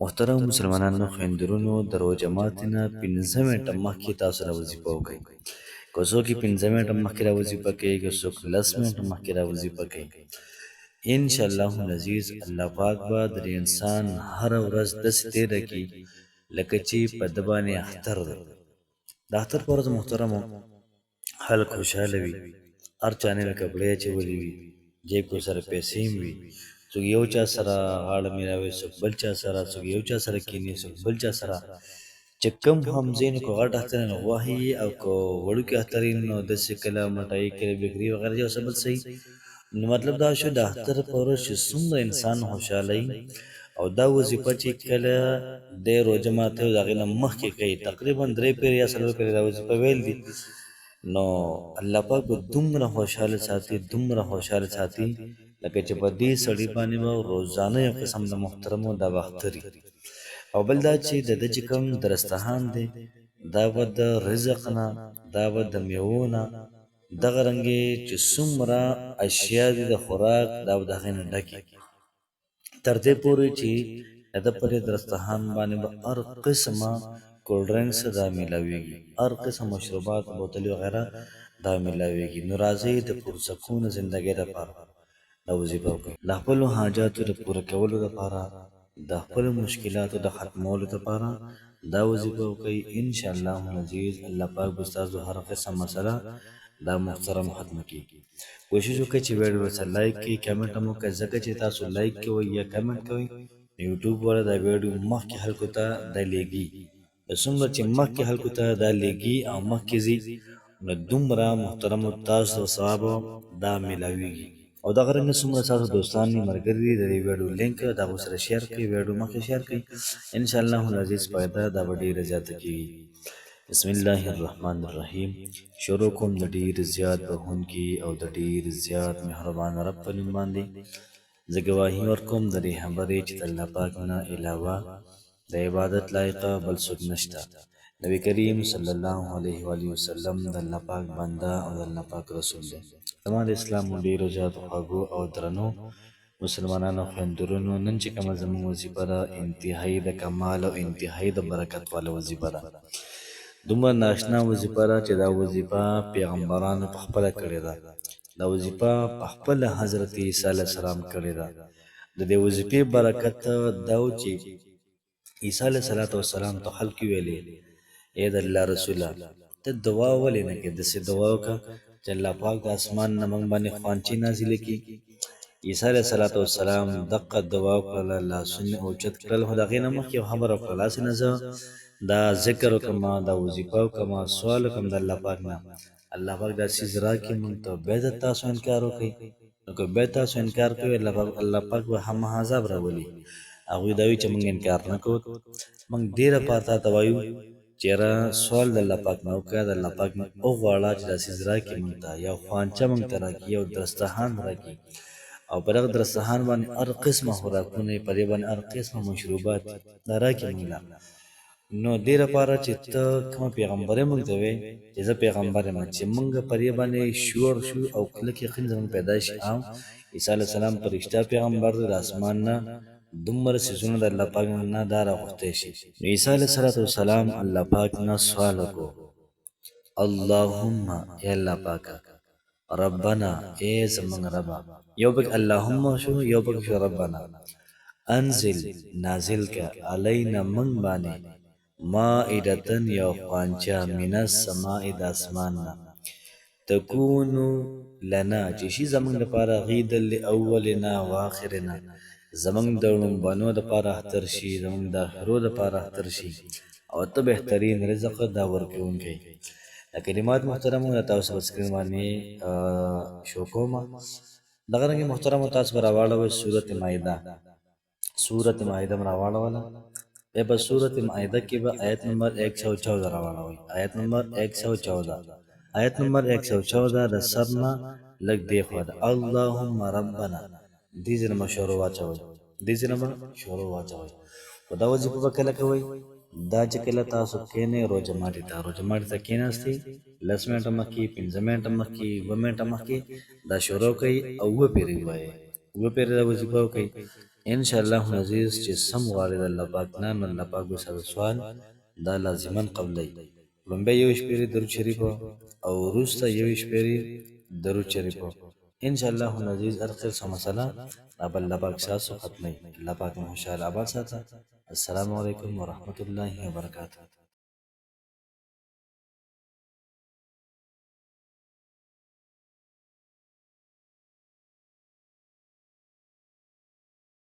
محترم مسلمانانو خویندرونو د روژه ماتي نه 15 منټه مخکې تاسو را وظیفه وکړئ. که څوک یې 15 منټه مخکې را وظیفه کوي، که څوک 10 منټه مخکې را وظیفه کوي، انشاءالله العزیز الله پاک به د انسان هره ورځ داسې تېره کړي لکه چې په ده باندې اختر دی. د اختر په ورځ محترمو خلک خوشحاله وي، هر چا نوې کپړې اچولي وي، جیب کې ورسره پیسې هم وي، څوک یو چا سره غاړه میلاوي، څوک بل چا سره، څوک یو چا سره کیني، څوک بل چا سره. چې کوم هم ځای نو که غټ اختر نو غوښې او که وړوکي اختر نو داسې کله مټایي، کله بیکري وغیره یو څه بل څه. نو مطلب دا شو د اختر په ورځ چې څومره انسان خوشحاله او دا وظیفه چې کله د روژه ماتی او د هغې نه مخکې کوي، تقریبا 3 پیرې یا 4 پیرې دا وظیفه ویل دي، نو الله پاک به دومره خوشحاله ساتي، دومره خوشحاله ساتي لکه چې په دې سړي باندې به روزانه یو قسم د محترمو دا باختري. او بل دا چې د ده چې کوم درستخان دی دا به د رزق نه، دا به د میوو نه، دغه رنګې چې څومره اشیا دي د خوراک دا به د هغې نه ډکې، تر دې پورې چې د ده په دې درستخان باندې به هر قسمه کولډ ډرنکس دا میلاویږي، هر قسم مشروبات بوتلې وغیره دا میلاویږي. نو راځئ د پرسکون زندګۍ لپاره دا وظیفه وکړئ، د خپلو حاجاتو د پوره کولو لپاره، د خپلو مشکلاتو د ختمولو لپاره دا وظیفه وکړئ. انشاءالله العزیز الله پاک به ستاسو هر قسم مسله دا محترم ختمه کړي. کوشش وکړئ چې ویډیو ورسره لایک کړئ، کمنټ هم وکړئ، ځکه چې تاسو لایک کوئ یا کمنټ کوئ یوټیوب والا دا ویډیو مخکې خلکو ته دا لیږي. څومره چې مخکې خلکو ته دا لیږي او مخکې ځي، نو دومره محترمو تاسو ته ثواب دا میلاویږي. او دغه رنګه څومره ستاسو دوستان دي، ملګري دي، د دې ویډیو لینک د هغوی سره شیر کړئ، ویډیو مخکې شیر کړئ، انشاءالله العزیز فایده دا به ډېره زیاته کېږي. بسم الله الرحمن الرحیم. شروع کوم د ډېر زیات بخښونکي او د ډېر زیات مهربان رب په نوم باندې. زه ګواهي ورکوم د دې خبرې چې د الله پاک نه علاوه د عبادت لایقه بل څوک نشته. نبی کریم صلی الله علیه و آله وسلم د الله پاک بنده او د الله پاک رسول دی. زما د اسلام ډېرو زیاتو خوږو او درنو مسلمانانو خویندرونو، نن چې کومه زموږ وظیفه ده انتهایي د کمال او انتهایي د برکت والا وظیفه ده. دومره ناشنا وظیفه ده چې دا وظیفه پیغمبرانو په خپله کړې ده، دا وظیفه په خپله حضرت عیسی علیه السلام کړې ده. د دې وظیفې برکت دا و چې عیسی علیه السلام ته خلک ویلې ای د الله رسوله ته دعا ولې نه کوې، داسې دعا وکړه چې الله پاک د اسمان نه موږ باندې خوانچې نازلې کړي. عیسی علیه السلام دقه دعا وکړله، لاسونه اوچت کړل، خو د هغې نه مخکې یو خبره وکړه، لاسې نه زه دا ذکر وکړم، دا وظیفه وکړم، سوال وکړم د الله پاک نه، الله پاک دا څیز راکړي موږ ته، بیا د تاسو انکار وکړئ. نو که بیا تاسو انکار کوئ الله پاک به هم عذاب راولي. هغوی دا وایي چې موږ انکار نه کوو. موږ ډېره پاته ته وایو چې یاره سوال د الله پاک نه وکړه، د الله پاک نه وغواړه چې دا څیز راکړي موږ ته، یو خوانچه موږ ته راکړي، یو دسترخوان راکړي، او په دغه دسترخوان باندې هر قسمه خوراکونه یې، په دې باندې هر قسمه مشروبات دا راکړي موږ له. نو دې لپاره چې ته کومه پیغمبري موږ ته وایې چې زه پیغمبر یم، چې موږ په دې باندې شور شو او کلک یقین زموږ پیدا شي او عیسی علیه السلام په رښتیا پیغمبر دی، د اسمان نه دومره څیزونه د الله پاک نه دا راغوښتی شي. نو عیسی علیه السلام الله پاک نه سوال وکړو، اللهم ای الله پاکه، ربنا ای زموږ ربه، یو پکې اللهم شو، یو پکې شو ربنا، انزل نازل که علینا موږ باندې مائدتن یو خوانچه من السماء د اسمان نه، تکونو لنا چې شي زموږ لپاره غیدل لاولنا و آخرنا، زموږ د لومبنو دپاره اختر شي، زموږ د آخرو دپاره اختر شي، او ته بهترین رزق دا ورکوونکی. دا کلمات محترمو د تاسو په سکرین باندې شو کومه. دغه رنګې محترمو تاسو به راواړوئ سورت مائده. سورت مائده م راواړوله، بیا په سورت مائده کې به آیت نمبر 114 راواړوئ، آیت نمبر 114. آیت نمبر 114 د سر نه لږ دې خوا ده، اللهم ربنا، دې ځای نه به شروع واچوئ، دې ځای نه به شروع واچوئ. خو دا وظیفه به کله کوئ؟ دا چې کله تاسو کښېنئ روژه ماتي ته، روژه ماتي ته کښېناستئ 10 منټه مخکې، 15 منټه مخکې، 2 منټه مخکې دا شروع کوئ او 2 پیرې ووایئ، 2 پیرې دا وظیفه وکړئ. ان شاء الله عزیز چې سم غواړي د الله پاک نه نو الله پاک به ستاسو سوال دا لازما قبلوي. لومبه یو شپېرې درود شریف او وروسته یو شپېرې درود شریف. ان شاء الله عزیز هر خیر سم مسله رب الله پاک ستاسو ختمي. الله پاک مو خوشاله آباد ساته. السلام علیکم ورحمت الله وبرکاته.